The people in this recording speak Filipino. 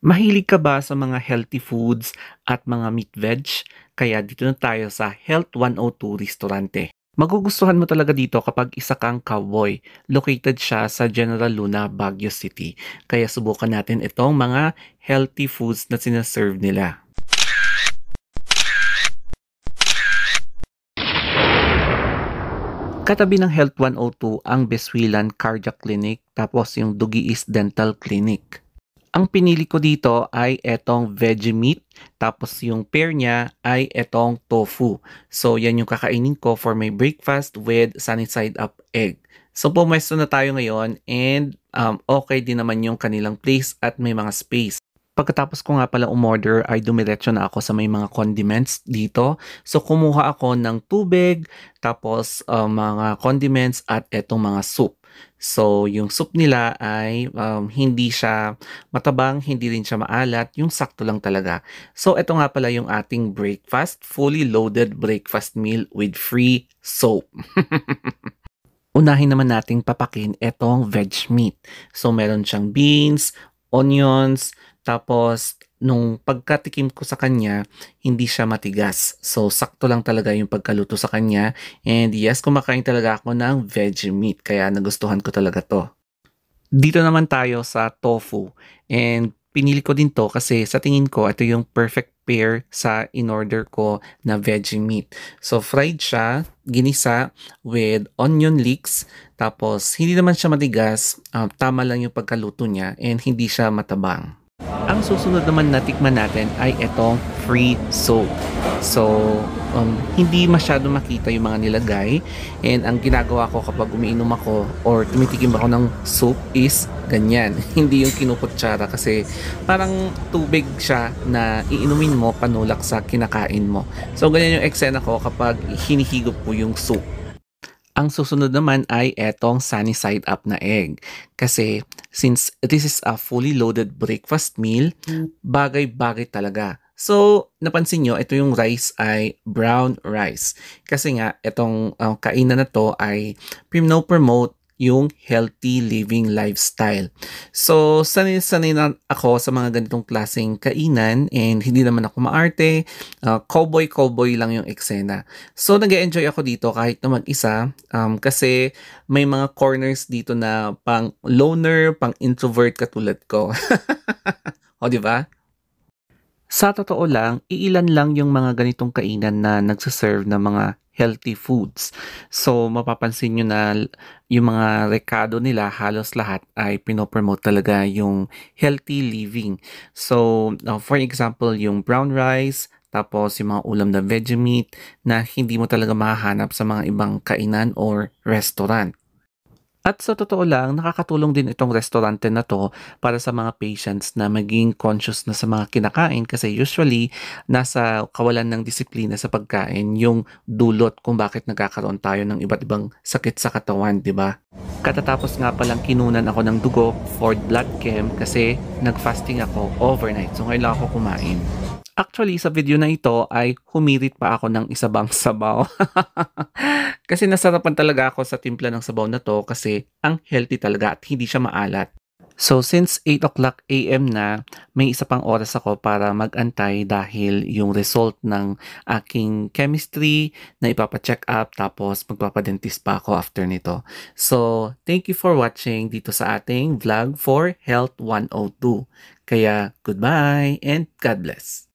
Mahilig ka ba sa mga healthy foods at mga meat veg? Kaya dito na tayo sa Health 102 Restaurante. Magugustuhan mo talaga dito kapag isa kang cowboy. Located siya sa General Luna, Baguio City. Kaya subukan natin itong mga healthy foods na sinaserve nila. Katabi ng Health 102 ang Beswilan Cardiac Clinic tapos yung Dugiis Dental Clinic. Ang pinili ko dito ay etong veggie meat, tapos yung pair niya ay etong tofu. So yan yung kakainin ko for my breakfast with sunny side up egg. So pumesto na tayo ngayon and okay din naman yung kanilang place at may mga space. Pagkatapos ko nga pala umorder ay dumiretso na ako sa may mga condiments dito. So kumuha ako ng tubig, tapos mga condiments at etong mga soup. So yung soup nila ay hindi siya matabang, hindi rin siya maalat, yung sakto lang talaga. So ito nga pala yung ating breakfast, fully loaded breakfast meal with free soap. Unahin naman nating papakin etong veg meat. So meron siyang beans, onions, tapos nung pagkatikim ko sa kanya, hindi siya matigas. So sakto lang talaga yung pagkaluto sa kanya. And yes, kumakain talaga ako ng veg meat, kaya nagustuhan ko talaga to. Dito naman tayo sa tofu. And pinili ko din to kasi sa tingin ko ito yung perfect pair sa in-order ko na veggie meat. So fried siya, ginisa with onion leeks, tapos hindi naman siya matigas, tama lang yung pagkaluto niya and hindi siya matabang. Ang susunod naman na tikman natin ay itong free soap. So, hindi masyado makita yung mga nilagay. And ang ginagawa ko kapag umiinom ako or tumitikim ako ng soup is ganyan. Hindi yung kinukutsara kasi parang tubig siya na iinumin mo panulak sa kinakain mo. So, ganyan yung eksena ko kapag hinihigop ko yung soup. Ang susunod naman ay etong sunny side up na egg. Kasi since this is a fully loaded breakfast meal, bagay-bagay talaga. So, napansin nyo, ito yung rice ay brown rice. Kasi nga, itong kainan na to ay promote yung healthy living lifestyle. So, sanay-sanay na ako sa mga ganitong klaseng kainan and hindi naman ako maarte. Cowboy-cowboy lang yung eksena. So, nag-enjoy ako dito kahit na mag-isa kasi may mga corners dito na pang loner, pang introvert katulad ko. O, di ba? Sa totoo lang, iilan lang yung mga ganitong kainan na nagsaserve ng mga healthy foods. So, mapapansin nyo na yung mga rekado nila, halos lahat ay pinopromote talaga yung healthy living. So, for example, yung brown rice, tapos yung mga ulam na veggie meat na hindi mo talaga mahahanap sa mga ibang kainan or restaurant. At sa totoo lang, nakakatulong din itong restaurante na 'to para sa mga patients na maging conscious na sa mga kinakain kasi usually nasa kawalan ng disiplina sa pagkain yung dulot kung bakit nagkakaroon tayo ng iba't ibang sakit sa katawan, 'di ba? Katatapos nga palang kinunan ako ng dugo for blood chem kasi nag-fasting ako overnight. So ngayon lang ako kumain. Actually, sa video na ito ay humirit pa ako ng isa bang sabaw. Kasi nasarapan talaga ako sa timpla ng sabaw na to kasi ang healthy talaga at hindi siya maalat. So since 8 o'clock AM na, may isa pang oras ako para mag-antay dahil yung result ng aking chemistry na ipapa-check up tapos magpapadentist pa ako after nito. So thank you for watching dito sa ating vlog for Health 102. Kaya goodbye and God bless.